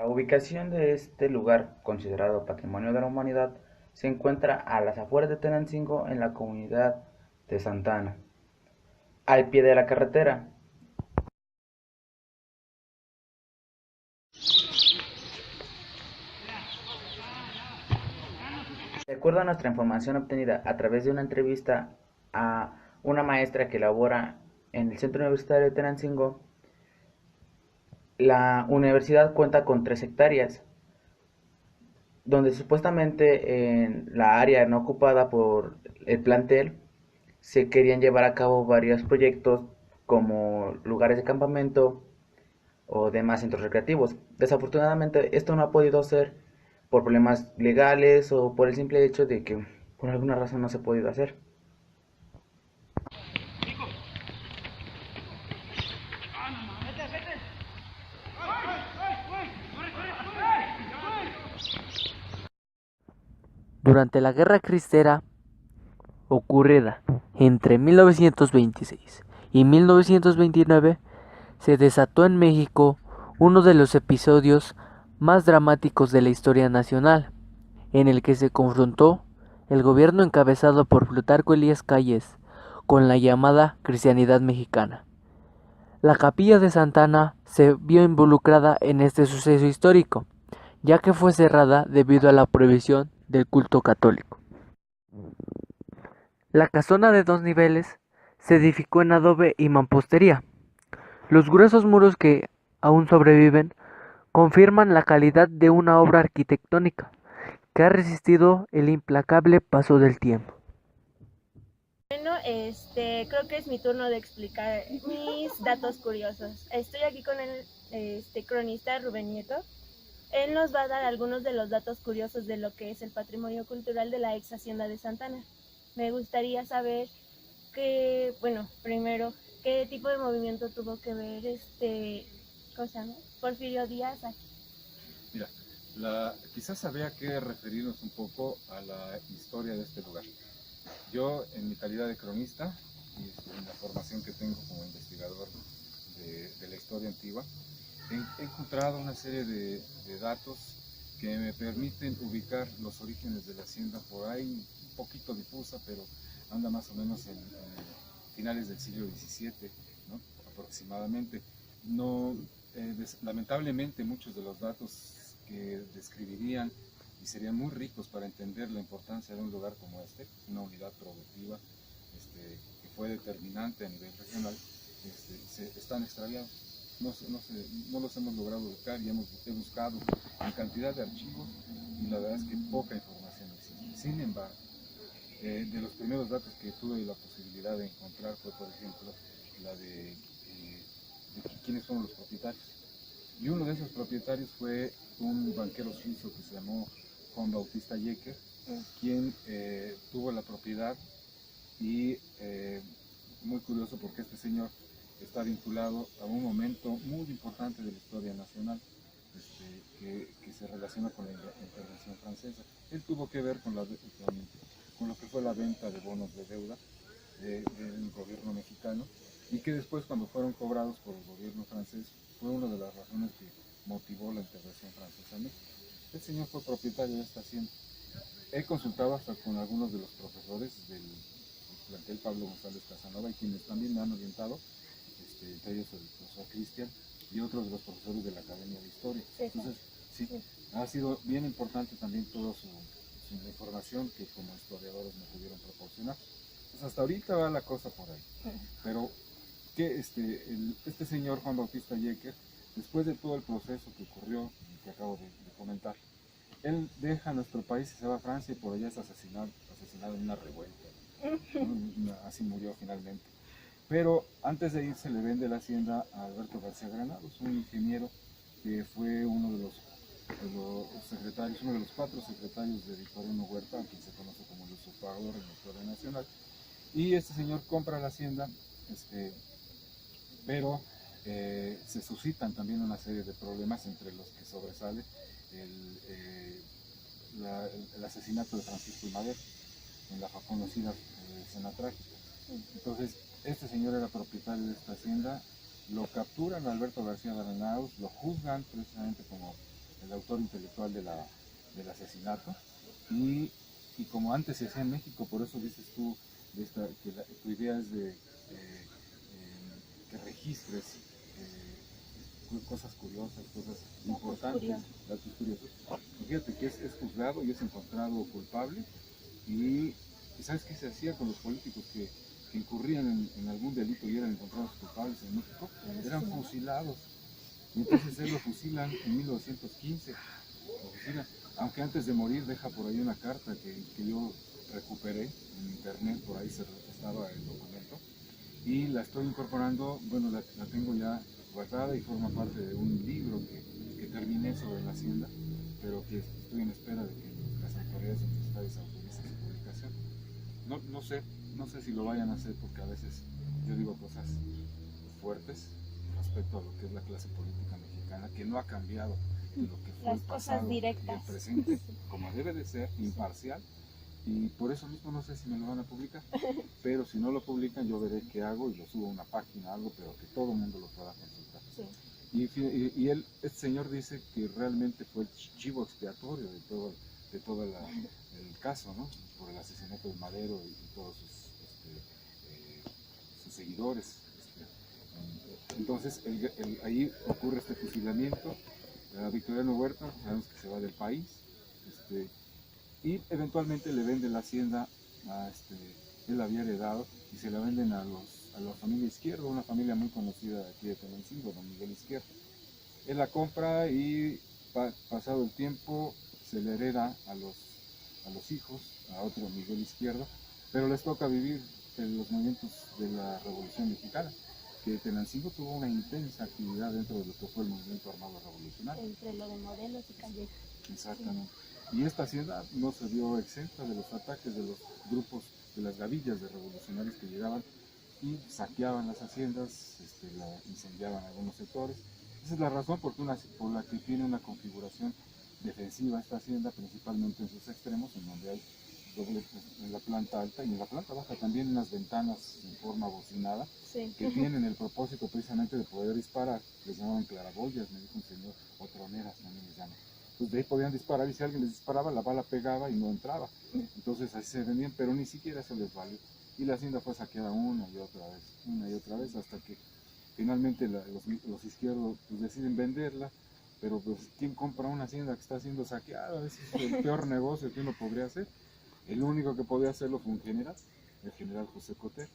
La ubicación de este lugar, considerado Patrimonio de la Humanidad, se encuentra a las afueras de Tenancingo en la comunidad de Santa Ana, al pie de la carretera. De acuerdo a nuestra información obtenida a través de una entrevista a una maestra que labora en el Centro Universitario de Tenancingo, la universidad cuenta con 3 hectáreas, donde supuestamente en la área no ocupada por el plantel se querían llevar a cabo varios proyectos como lugares de campamento o demás centros recreativos. Desafortunadamente esto no ha podido ser por problemas legales o por el simple hecho de que por alguna razón no se ha podido hacer. Durante la Guerra Cristera, ocurrida entre 1926 y 1929, se desató en México uno de los episodios más dramáticos de la historia nacional, en el que se confrontó el gobierno encabezado por Plutarco Elías Calles con la llamada cristianidad mexicana. La capilla de Santa Ana se vio involucrada en este suceso histórico, ya que fue cerrada debido a la prohibición del culto católico. La casona de 2 niveles se edificó en adobe y mampostería. Los gruesos muros que aún sobreviven confirman la calidad de una obra arquitectónica que ha resistido el implacable paso del tiempo. Bueno, creo que es mi turno de explicar mis datos curiosos. Estoy aquí con el cronista Rubén Nieto. Él nos va a dar algunos de los datos curiosos de lo que es el patrimonio cultural de la ex hacienda de Santa Ana. Me gustaría saber bueno, primero, qué tipo de movimiento tuvo que ver ¿cómo se llama? Porfirio Díaz aquí. Mira, quizás habría que referirnos un poco a la historia de este lugar. Yo, en mi calidad de cronista y en la formación que tengo como investigador de la historia antigua, he encontrado una serie de datos que me permiten ubicar los orígenes de la hacienda por ahí, un poquito difusa, pero anda más o menos en finales del siglo XVII, ¿no? Aproximadamente. No, lamentablemente muchos de los datos que describirían y serían muy ricos para entender la importancia de un lugar como este, una unidad productiva que fue determinante a nivel regional, están extraviados. No los hemos logrado buscar y he buscado en cantidad de archivos y la verdad es que poca información existe. Sin embargo, de los primeros datos que tuve la posibilidad de encontrar fue, por ejemplo, la de quiénes fueron los propietarios. Y uno de esos propietarios fue un banquero suizo que se llamó Juan Bautista Jecker, quien tuvo la propiedad y muy curioso porque este señor está vinculado a un momento muy importante de la historia nacional que se relaciona con la intervención francesa. Él tuvo que ver con lo que fue la venta de bonos de deuda del gobierno mexicano y que después cuando fueron cobrados por el gobierno francés fue una de las razones que motivó la intervención francesa en México. El señor fue propietario de esta hacienda. He consultado hasta con algunos de los profesores del plantel Pablo González Casanova y quienes también me han orientado, entre ellos el profesor Cristian y otros de los profesores de la Academia de Historia. Entonces, sí, ha sido bien importante también toda su información que como historiadores me pudieron proporcionar. Pues hasta ahorita va la cosa por ahí. Pero que este señor Juan Bautista Jecker, después de todo el proceso que ocurrió y que acabo de comentar, él deja nuestro país y se va a Francia y por allá es asesinado en una revuelta. Así murió finalmente. Pero antes de irse le vende la hacienda a Alberto García Granados, un ingeniero que fue uno de los secretarios, uno de los 4 secretarios de Victoriano Huerta, a quien se conoce como el usurpador en la historia nacional. Y este señor compra la hacienda, pero se suscitan también una serie de problemas entre los que sobresale el asesinato de Francisco I. Madero en la conocida escena trágica. Entonces, este señor era propietario de esta hacienda, lo capturan a Alberto García Granados, lo juzgan precisamente como el autor intelectual del asesinato. Y como antes se hacía en México, por eso dices tú tu idea es de que registres cosas curiosas, cosas importantes, datos curiosos. Fíjate que es juzgado y es encontrado culpable. Y ¿sabes qué se hacía con los políticos que incurrían en algún delito y eran encontrados culpables en México? Eran fusilados. Y entonces él lo fusilan en 1915. Lo fusilan. Aunque antes de morir deja por ahí una carta que yo recuperé en internet, por ahí estaba el documento. Y la estoy incorporando, bueno, la tengo ya guardada y forma parte de un libro que terminé sobre la hacienda, pero que estoy en espera de que las autoridades universitarias autoricen su publicación. No sé si lo vayan a hacer porque a veces yo digo cosas fuertes respecto a lo que es la clase política mexicana, que no ha cambiado de lo que fue Las el cosas pasado directas. y el presente, como debe de ser, imparcial. Y por eso mismo no sé si me lo van a publicar, pero si no lo publican yo veré qué hago y lo subo a una página, algo, pero que todo el mundo lo pueda consultar. Sí. Y este señor dice que realmente fue el chivo expiatorio de todo el caso, ¿no? Por el asesinato de Madero y todos sus seguidores. Entonces ahí ocurre este fusilamiento. Victoriano Huerta, sabemos que se va del país. Y eventualmente le vende la hacienda él la había heredado y se la venden a la familia Izquierdo, una familia muy conocida aquí de Tenancingo, don Miguel Izquierdo. Él la compra y pasado el tiempo se le hereda a los hijos, a otro Miguel Izquierdo, pero les toca vivir en los movimientos de la Revolución Mexicana, que Tenancingo tuvo una intensa actividad dentro de lo que fue el movimiento armado revolucionario. Entre lo de Morelos y Calleja. Exactamente. Y esta hacienda no se vio exenta de los ataques de los grupos, de las gavillas de revolucionarios que llegaban y saqueaban las haciendas, la incendiaban algunos sectores. Esa es la razón por la que tiene una configuración defensiva esta hacienda, principalmente en sus extremos, en donde hay doble en la planta alta y en la planta baja también unas ventanas en forma bocinada, Sí. que tienen el propósito precisamente de poder disparar. Les llamaban claraboyas, me dijo un señor, o troneras también les llaman. Pues de ahí podían disparar y si alguien les disparaba, la bala pegaba y no entraba. Entonces así se vendían, pero ni siquiera eso les valió. Y la hacienda fue saqueada una y otra vez, hasta que finalmente los izquierdos pues, deciden venderla. Pero pues, ¿quién compra una hacienda que está siendo saqueada? Ese es el peor negocio que uno podría hacer. El único que podía hacerlo fue un general, el general José Cotero.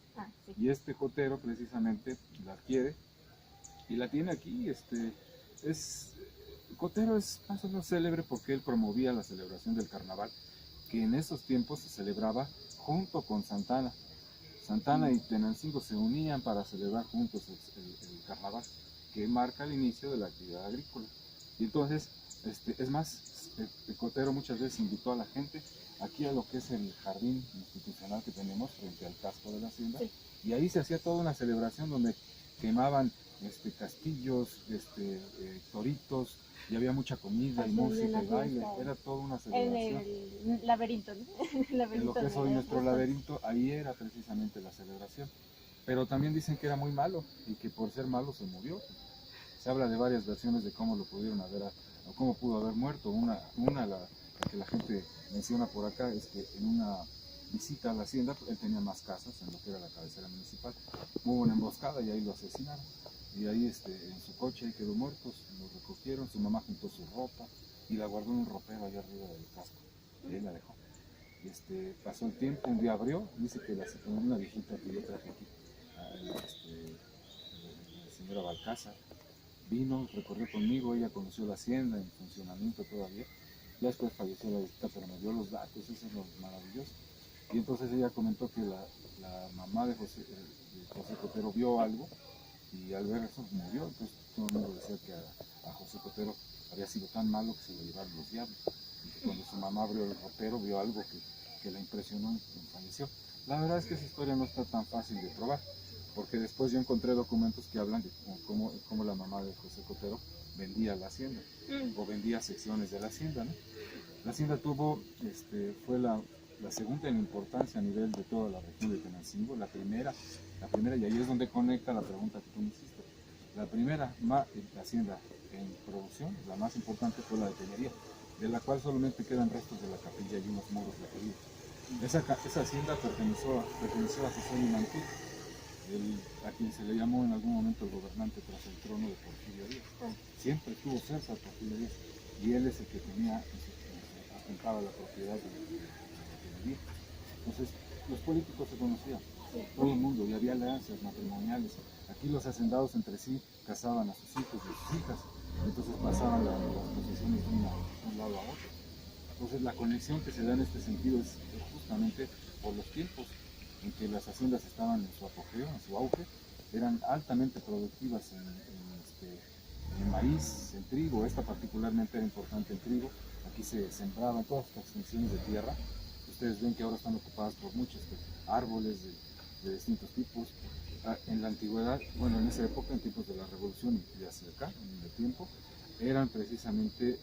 Sí. Y este Cotero precisamente la adquiere y la tiene aquí. Cotero es más o menos célebre porque él promovía la celebración del carnaval, que en esos tiempos se celebraba junto con Santana. Santana y Tenancingo se unían para celebrar juntos el carnaval, que marca el inicio de la actividad agrícola. Y entonces, es más, Cotero muchas veces invitó a la gente aquí a lo que es el jardín institucional que tenemos frente al casco de la hacienda, Sí. y ahí se hacía toda una celebración donde quemaban castillos, toritos, y había mucha comida y música y baile, era toda una En celebración. el laberinto, ¿no? El laberinto En lo que es hoy de nuestro los laberinto, ahí era precisamente la celebración. Pero también dicen que era muy malo y que por ser malo se murió. Se habla de varias versiones de cómo lo pudieron o cómo pudo haber muerto. La que la gente menciona por acá es que en una visita a la hacienda, él tenía más casas en lo que era la cabecera municipal. Hubo una emboscada y ahí lo asesinaron. Y ahí en su coche ahí quedó muerto, lo recogieron, su mamá juntó su ropa y la guardó en un ropero allá arriba del casco. Y ahí la dejó. Pasó el tiempo, un día abrió, dice que una viejita que yo traje aquí, la señora Balcázar, vino, recorrió conmigo, ella conoció la hacienda en funcionamiento todavía. Ya después falleció la viejita, pero me dio los datos, eso es lo maravilloso. Y entonces ella comentó que la mamá de José Cotero vio algo y al ver eso murió. Entonces todo el mundo decía que a José Cotero había sido tan malo que se lo llevaron los diablos. Y que cuando su mamá abrió el ropero vio algo que la impresionó y falleció. La verdad es que esa historia no está tan fácil de probar, porque después yo encontré documentos que hablan de cómo la mamá de José Cotero vendía la hacienda o vendía secciones de la hacienda, ¿no? La hacienda fue la segunda en importancia a nivel de toda la región de Tenancingo, la primera, y ahí es donde conecta la pregunta que tú me hiciste. La primera hacienda en producción, la más importante fue la de Tellería, de la cual solamente quedan restos de la capilla y unos muros de Tellería. Esa hacienda perteneció a José Limantú, a quien se le llamó en algún momento el gobernante tras el trono de Porfirio Díaz. Siempre estuvo cerca de Porfirio Díaz y él es el que ostentaba la propiedad de Tellería. Entonces, los políticos se conocían, todo el mundo, y había alianzas matrimoniales. Aquí los hacendados entre sí casaban a sus hijos y a sus hijas, entonces pasaban las posesiones de un lado a otro. Entonces, la conexión que se da en este sentido es justamente por los tiempos en que las haciendas estaban en su apogeo, en su auge, eran altamente productivas en maíz, en trigo. Esta particularmente era importante en trigo. Aquí se sembraban todas estas extensiones de tierra. Ustedes ven que ahora están ocupadas por muchos árboles de distintos tipos. En la antigüedad, bueno, en esa época, en tiempos de la revolución y de hacia acá, en el tiempo, eran precisamente,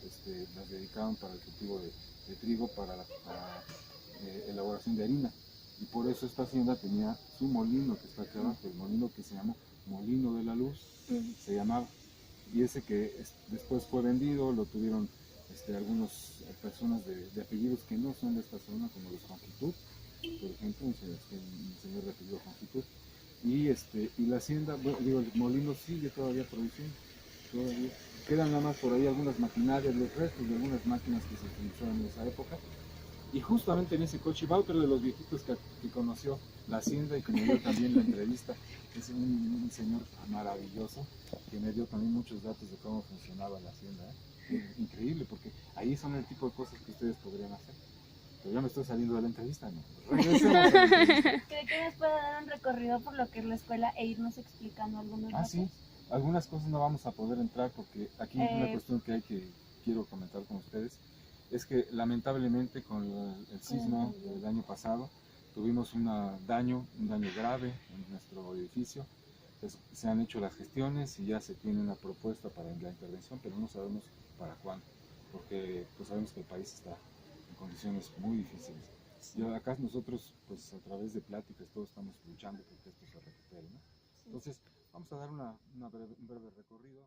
las dedicaban para el cultivo de trigo, para la elaboración de harina. Y por eso esta hacienda tenía su molino que está acá abajo, el molino que se llamó Molino de la Luz, se llamaba. Y ese que después fue vendido, lo tuvieron algunas personas de apellidos que no son de esta zona, como los Confitud, por ejemplo, un señor de apellido Confitud. Y la hacienda, bueno, digo, el molino sigue todavía produciendo, todavía. Quedan nada más por ahí algunas maquinarias, los restos de algunas máquinas que se utilizaron en esa época. Y justamente en ese coche va otro de los viejitos que conoció la hacienda y que me dio también la entrevista. Es un señor maravilloso que me dio también muchos datos de cómo funcionaba la hacienda. Increíble, porque ahí son el tipo de cosas que ustedes podrían hacer. Pero ya me estoy saliendo de la entrevista, ¿no? Regresemos a la entrevista. ¿Cree que nos puede dar un recorrido por lo que es la escuela e irnos explicando algunos datos? Sí, algunas cosas no vamos a poder entrar porque aquí una cuestión que quiero comentar con ustedes es que lamentablemente con el sismo del año pasado tuvimos un daño grave en nuestro edificio. Se han hecho las gestiones y ya se tiene una propuesta para la intervención, pero no sabemos para cuándo, porque pues sabemos que el país está en condiciones muy difíciles. Y acá nosotros, pues a través de pláticas, todos estamos luchando porque esto se recupere, ¿no? Entonces, vamos a dar un breve recorrido.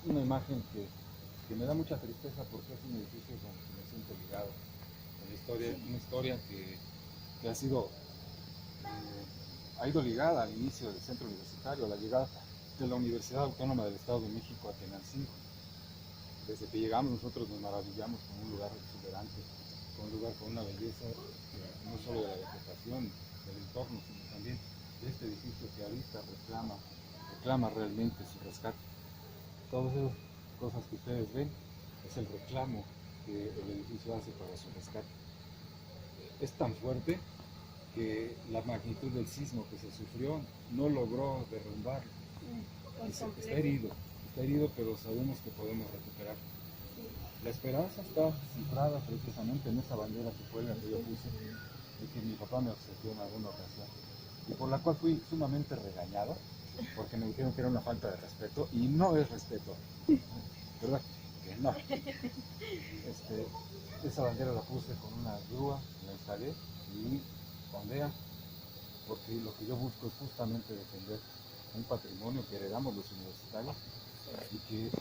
Una imagen que me da mucha tristeza porque es un edificio con el que me siento ligado en la historia, una historia que ha sido, ha ido ligada al inicio del centro universitario, a la llegada de la Universidad Autónoma del Estado de México a Tenancingo. Desde que llegamos nosotros nos maravillamos con un lugar exuberante, con un lugar con una belleza, no solo de la vegetación, del entorno, sino también de este edificio que ahorita reclama realmente su rescate. Todas esas cosas que ustedes ven es el reclamo que el edificio hace para su rescate. Es tan fuerte que la magnitud del sismo que se sufrió no logró derrumbarlo. Está herido, pero sabemos que podemos recuperar. La esperanza está cifrada precisamente en esa bandera que fue la que yo puse y que mi papá me obsequió en alguna ocasión, y por la cual fui sumamente regañado porque me dijeron que era una falta de respeto, y no es respeto, ¿verdad? Que no. Esa bandera la puse con una grúa, la instalé y ondea, porque lo que yo busco es justamente defender un patrimonio que heredamos los universitarios y que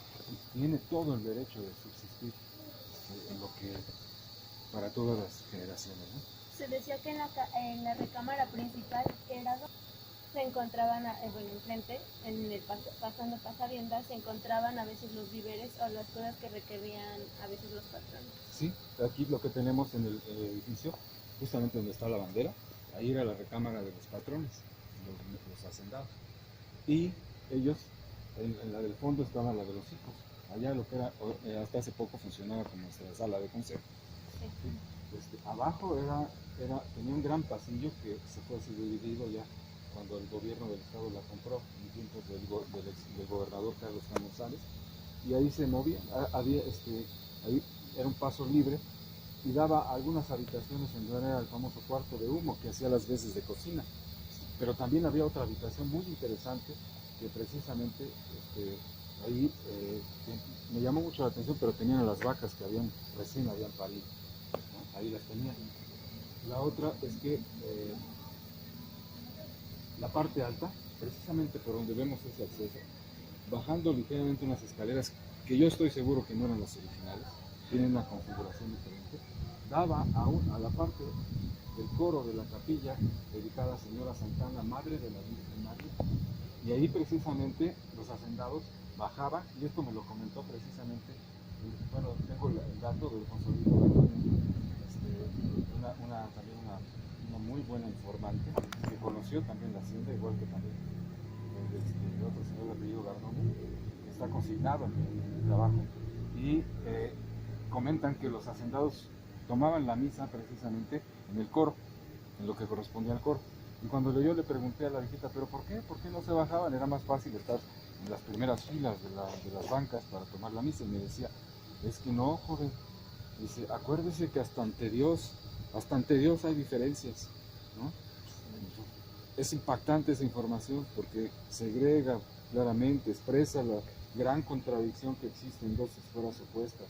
tiene todo el derecho de subsistir en lo que para todas las generaciones, ¿no? Se decía que en la recámara principal era donde se encontraban, bueno, enfrente, pasando pasaviendas, se encontraban a veces los víveres o las cosas que requerían a veces los patrones. Sí, aquí lo que tenemos en el edificio, justamente donde está la bandera, ahí era la recámara de los patrones, los hacendados. Y ellos, en la del fondo estaba la de los hijos. Allá lo que era, hasta hace poco funcionaba como nuestra sala de consejo. Sí. Abajo tenía un gran pasillo que se fue así dividido ya cuando el gobierno del estado la compró en tiempos del gobernador Carlos Juan González, y ahí se movía, ahí era un paso libre y daba algunas habitaciones en donde era el famoso cuarto de humo que hacía las veces de cocina, pero también había otra habitación muy interesante que precisamente ahí me llamó mucho la atención, pero tenían a las vacas que recién habían parido, ¿no? Ahí las tenían. La otra es que la parte alta, precisamente por donde vemos ese acceso, bajando ligeramente unas escaleras que yo estoy seguro que no eran las originales, tienen una configuración diferente, daba a la parte del coro de la capilla dedicada a Señora Santana, Madre de la Virgen María. Y ahí precisamente los hacendados bajaban, y esto me lo comentó precisamente, bueno, tengo el dato del consulado, también una muy buena informante, que conoció también la hacienda, igual que también el otro señor de apellido Gardone, que está consignado en el trabajo. Y comentan que los hacendados tomaban la misa precisamente en el coro, en lo que correspondía al coro. Y cuando yo le pregunté a la viejita, ¿pero por qué? ¿Por qué no se bajaban? Era más fácil estar en las primeras filas de las bancas para tomar la misa. Y me decía, es que no, joven. Dice, acuérdese que hasta ante Dios hay diferencias, ¿no? Es impactante esa información porque segrega claramente, expresa la gran contradicción que existe en dos esferas opuestas,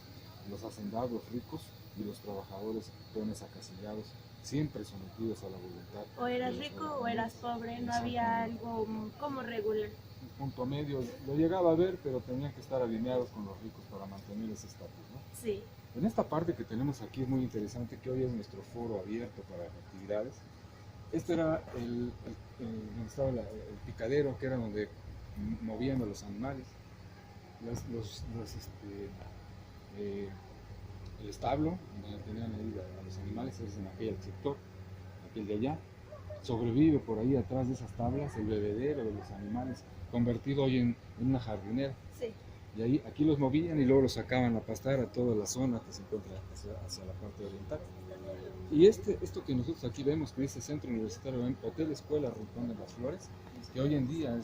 los hacendados ricos y los trabajadores peones acasillados, siempre sometidos a la voluntad. O eras rico o eras pobre, no había algo como regular. Un punto medio, lo llegaba a ver, pero tenían que estar alineados con los ricos para mantener ese estatus, ¿no? Sí. En esta parte que tenemos aquí es muy interesante, que hoy es nuestro foro abierto para actividades. Este era donde estaba el picadero, que era donde movían a los animales, el establo, donde tenían ahí a los animales, es en aquel sector, aquel de allá. Sobrevive por ahí atrás de esas tablas el bebedero de los animales, convertido hoy en una jardinera. Sí. Y ahí, aquí los movían y luego los sacaban a pastar a toda la zona que se encuentra hacia la parte oriental. Y esto que nosotros aquí vemos, que es el centro universitario, Hotel Escuela Rincón de las Flores, que hoy en día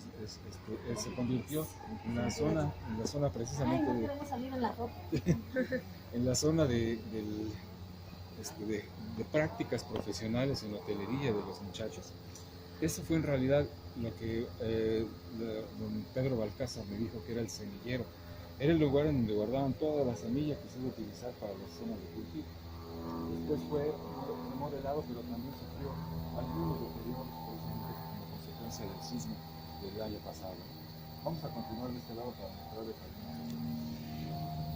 se convirtió en la zona precisamente Ay, no podemos salir en la ropa. en la zona de prácticas profesionales en hotelería de los muchachos. Eso fue en realidad lo que don Pedro Balcázar me dijo que era el semillero. Era el lugar en donde guardaban toda la semilla que se iba a utilizar para las zonas de cultivo. Después fue modelado, pero también sufrió algunos deterioros precisamente como consecuencia del sismo del año pasado. Vamos a continuar de este lado para mostrarles algunas.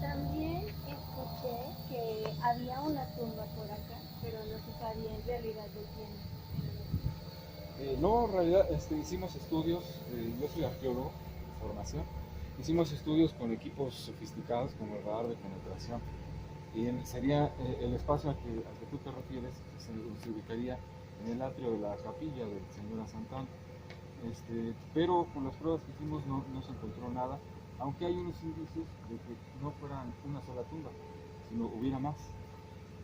También escuché que había una tumba por acá, pero no se sabía en realidad de quién. No, en realidad hicimos estudios, yo soy arqueólogo de formación, hicimos estudios con equipos sofisticados como el radar de penetración, y sería el espacio al que tú te refieres, se ubicaría en el atrio de la capilla de Señora Santana, pero con las pruebas que hicimos no se encontró nada, aunque hay unos indicios de que no fueran una sola tumba, sino hubiera más.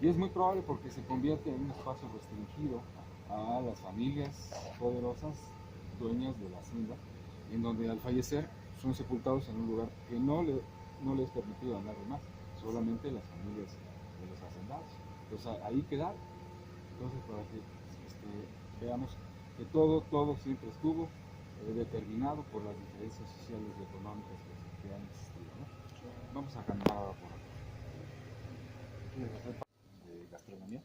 Y es muy probable porque se convierte en un espacio restringido a las familias poderosas, dueñas de la hacienda, en donde al fallecer son sepultados en un lugar que no les es permitido a nadie más, solamente las familias de los hacendados. Entonces ahí quedaron. Entonces para que veamos que todo siempre estuvo determinado por las diferencias sociales y económicas que han existido, ¿no? Vamos a caminar ahora por aquí. De gastronomía.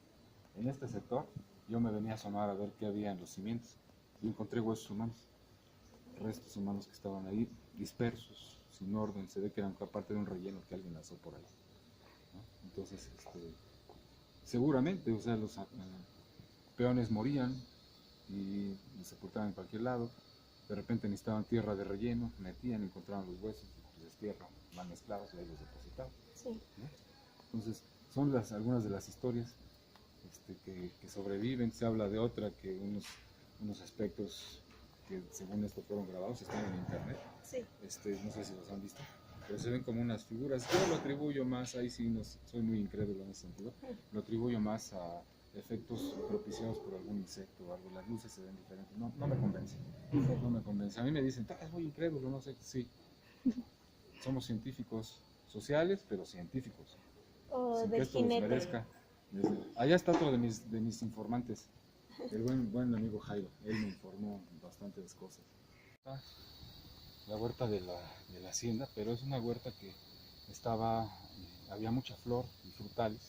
En este sector yo me venía a asomar a ver qué había en los cimientos y encontré huesos humanos, restos humanos que estaban ahí dispersos, sin orden, se ve que eran parte de un relleno que alguien lanzó por ahí, ¿no? Entonces, seguramente, o sea, los peones morían y los sepultaban en cualquier lado, de repente necesitaban tierra de relleno, metían, encontraban los huesos, pues es tierra, van mezclados y ahí los depositaban, Sí. ¿no? Entonces, son algunas de las historias que sobreviven. Se habla de otra, que unos aspectos que según esto fueron grabados, están en internet. Sí. No sé si los han visto, pero se ven como unas figuras. Yo lo atribuyo más, ahí sí soy muy incrédulo en ese sentido, lo atribuyo más a efectos propiciados por algún insecto o algo. Las luces se ven diferentes, no me convence, no me convence. A mí me dicen, es muy incrédulo, no sé, sí. Somos científicos sociales, pero científicos. O Sin que del esto les jinete. merezca. Allá está otro de mis informantes, el buen amigo Jairo. Él me informó bastantes cosas. La huerta de la hacienda, pero es una huerta que había mucha flor y frutales.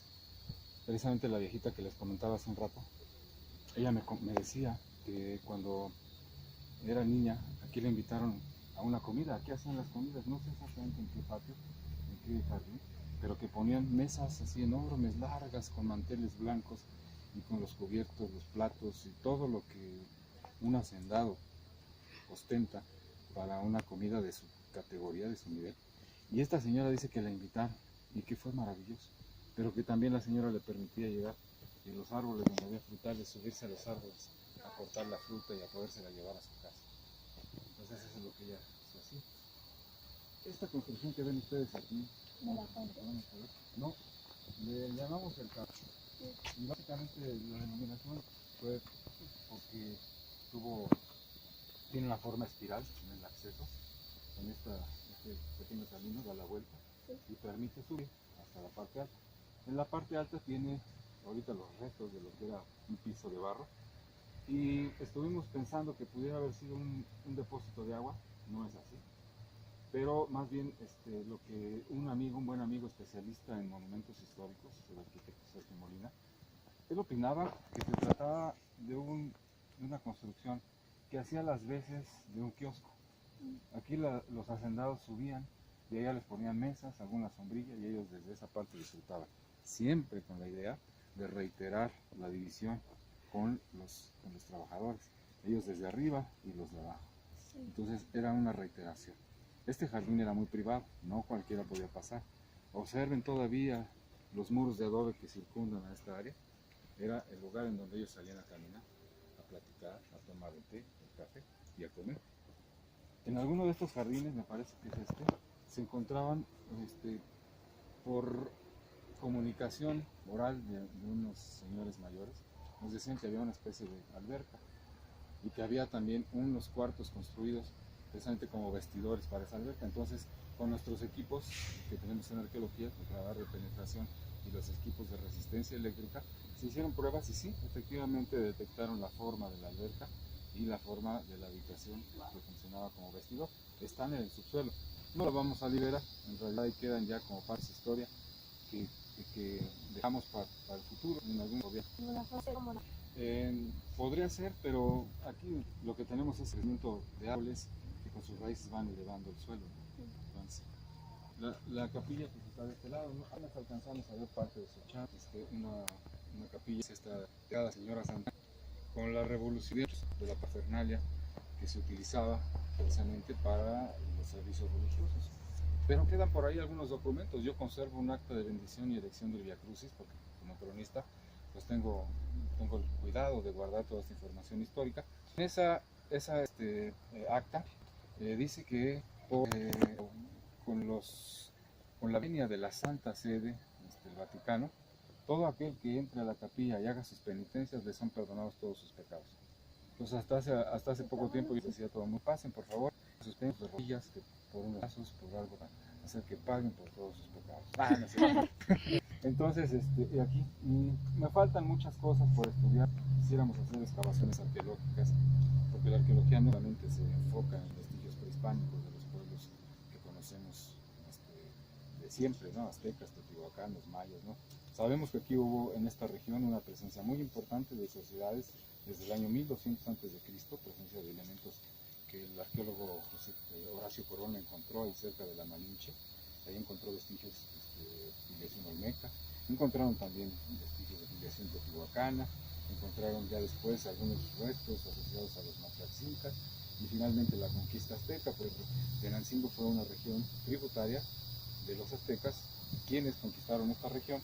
Precisamente la viejita que les comentaba hace un rato, ella me decía que cuando era niña, aquí la invitaron a una comida. Aquí hacían las comidas, no sé exactamente en qué patio, en qué jardín, pero que ponían mesas así enormes, largas, con manteles blancos y con los cubiertos, los platos y todo lo que un hacendado ostenta para una comida de su categoría, de su nivel. Y esta señora dice que la invitaron y que fue maravilloso, pero que también la señora le permitía llegar y los árboles donde había frutales, subirse a los árboles, a cortar la fruta y a podérsela llevar a su casa. Entonces eso es lo que ella hacía. Esta construcción que ven ustedes aquí, no, le llamamos el carro. Y básicamente la denominación fue porque tiene una forma espiral en el acceso, en este pequeño camino da la vuelta y permite subir hasta la parte alta. En la parte alta tiene ahorita los restos de lo que era un piso de barro y estuvimos pensando que pudiera haber sido un depósito de agua, no es así, pero más bien lo que un buen amigo especialista en monumentos históricos, el arquitecto Sergio Molina, él opinaba que se trataba de una construcción que hacía las veces de un kiosco. Aquí los hacendados subían y allá les ponían mesas, alguna sombrilla y ellos desde esa parte disfrutaban, siempre con la idea de reiterar la división con los trabajadores, ellos desde arriba y los de abajo. Entonces era una reiteración. Este jardín era muy privado, no cualquiera podía pasar. Observen todavía los muros de adobe que circundan a esta área. Era el lugar en donde ellos salían a caminar, a platicar, a tomar el té, el café y a comer. En alguno de estos jardines, me parece que es se encontraban por comunicación oral de unos señores mayores, nos decían que había una especie de alberca y que había también unos cuartos construidos precisamente como vestidores para esa alberca. Entonces, con nuestros equipos que tenemos en arqueología, el radar de penetración y los equipos de resistencia eléctrica, se hicieron pruebas y sí, efectivamente detectaron la forma de la alberca y la forma de la habitación que funcionaba como vestidor. Están en el subsuelo. No lo vamos a liberar, en realidad ahí quedan ya como parte de su historia que dejamos para el futuro en algún gobierno. Podría ser, pero aquí lo que tenemos es crecimiento de árboles que con sus raíces van elevando el suelo. Entonces, la capilla que está de este lado, ¿no? Apenas alcanzamos a ver parte de su chat, una capilla esta de la Señora Santa, con la revolución de la parafernalia que se utilizaba precisamente para los servicios religiosos. Pero quedan por ahí algunos documentos. Yo conservo un acta de bendición y erección del Via Crucis, porque como cronista pues tengo el cuidado de guardar toda esta información histórica. En esa acta dice que con la venia de la Santa Sede del Vaticano, todo aquel que entre a la capilla y haga sus penitencias le son perdonados todos sus pecados. Entonces hasta hace poco tiempo yo decía a todo el mundo, pasen por favor sus penas de rodillas, que por unos pasos, por algo, hacer que paguen por todos sus pecados. No sé. Entonces, aquí me faltan muchas cosas por estudiar. Quisiéramos hacer excavaciones arqueológicas, porque la arqueología no solamente se enfoca en vestigios prehispánicos de los pueblos que conocemos de siempre, ¿no? Aztecas, teotihuacanos, mayas, ¿no? Sabemos que aquí hubo en esta región una presencia muy importante de sociedades desde el año 1200 a.C., presencia de elementos que el arqueólogo Horacio Corona encontró ahí cerca de la Malinche. Ahí encontró vestigios de filiación olmeca, encontraron también vestigios de filiación teotihuacana, encontraron ya después algunos restos asociados a los matlaczincas y finalmente la conquista azteca, porque Tenancingo fue una región tributaria de los aztecas, quienes conquistaron esta región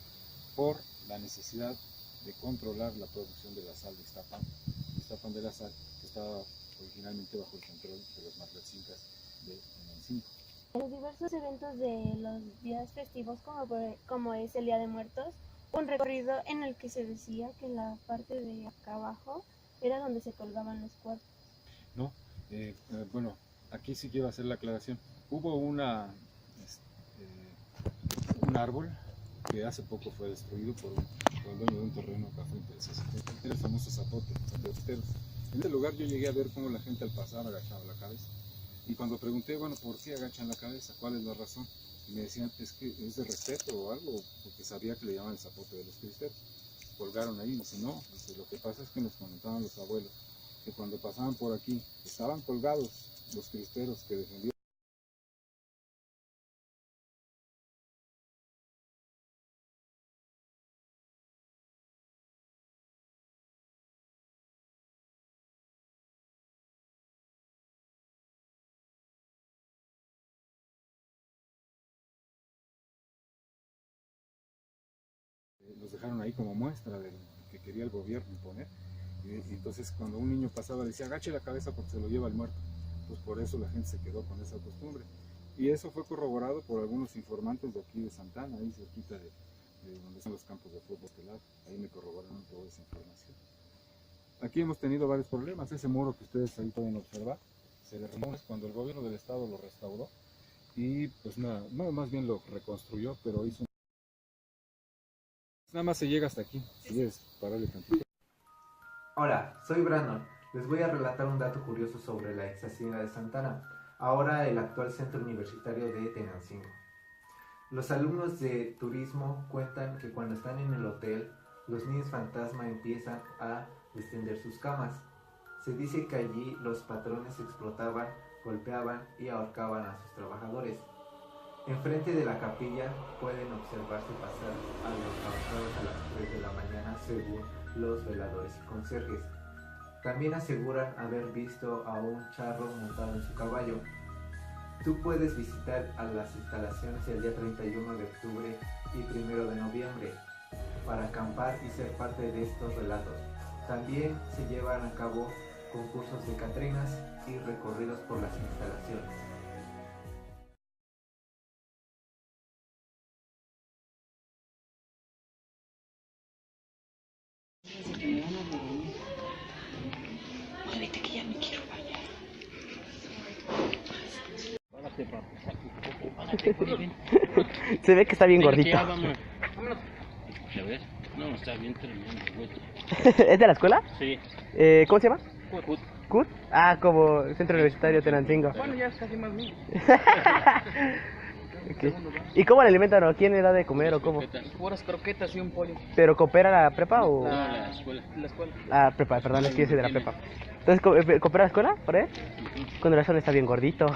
por la necesidad de controlar la producción de la sal de Ixtapan de la Sal, que estaba originalmente bajo el control de los matlaczincas de Tenancingo. Los diversos eventos de los días festivos, como es el Día de Muertos, un recorrido en el que se decía que la parte de acá abajo era donde se colgaban los cuerpos. No, bueno, aquí sí quiero hacer la aclaración. Hubo un árbol que hace poco fue destruido por el dueño de un terreno acá frente al CCT, el famoso zapote de Usteros. En ese lugar yo llegué a ver cómo la gente al pasar agachaba la cabeza. Y cuando pregunté, bueno, ¿por qué agachan la cabeza? ¿Cuál es la razón? Y me decían, es que es de respeto o algo, porque sabía que le llamaban el zapote de los cristeros. Colgaron ahí, y dice, no, dice, lo que pasa es que nos comentaban los abuelos, que cuando pasaban por aquí, estaban colgados los cristeros que defendieron. Los dejaron ahí como muestra de lo que quería el gobierno imponer. Y entonces cuando un niño pasaba decía agache la cabeza porque se lo lleva el muerto. Pues por eso la gente se quedó con esa costumbre. Y eso fue corroborado por algunos informantes de aquí de Santana, ahí cerquita de donde están los campos de fútbol estelar. Ahí me corroboraron toda esa información. Aquí hemos tenido varios problemas. Ese muro que ustedes ahí pueden observar se derrumbó cuando el gobierno del estado lo restauró y pues nada, no, más bien lo reconstruyó, pero hizo nada más se llega hasta aquí. Si quieres pararle tantito. Hola, soy Brandon. Les voy a relatar un dato curioso sobre la ex hacienda de Santana, ahora el actual centro universitario de Tenancingo. Los alumnos de turismo cuentan que cuando están en el hotel, los niños fantasma empiezan a extender sus camas. Se dice que allí los patrones explotaban, golpeaban y ahorcaban a sus trabajadores. Enfrente de la capilla pueden observarse pasar a los trabajadores a las 3 de la mañana según los veladores y conserjes. También aseguran haber visto a un charro montado en su caballo. Tú puedes visitar a las instalaciones el día 31 de octubre y 1 de noviembre para acampar y ser parte de estos relatos. También se llevan a cabo concursos de catrinas y recorridos por las instalaciones. Muévete que ya me quiero bañar. Se ve que está bien gordito. Ya, vámonos. ¿Ya ves? No, está bien tremendo, güey. ¿Es de la escuela? Sí. ¿Cómo se llama? Cut. ¿CUT? Ah, como Centro Universitario Tenancingo. Bueno, ya es casi más mío. Okay. ¿Y cómo le alimentan o quién le da de comer o cómo? Puras croquetas y un pollo. ¿Pero coopera la prepa o...? No, la escuela. La escuela. Ah, prepa, perdón, es que yo soy de la prepa. Entonces, ¿coopera la escuela? ¿Por él? Con razón está bien gordito.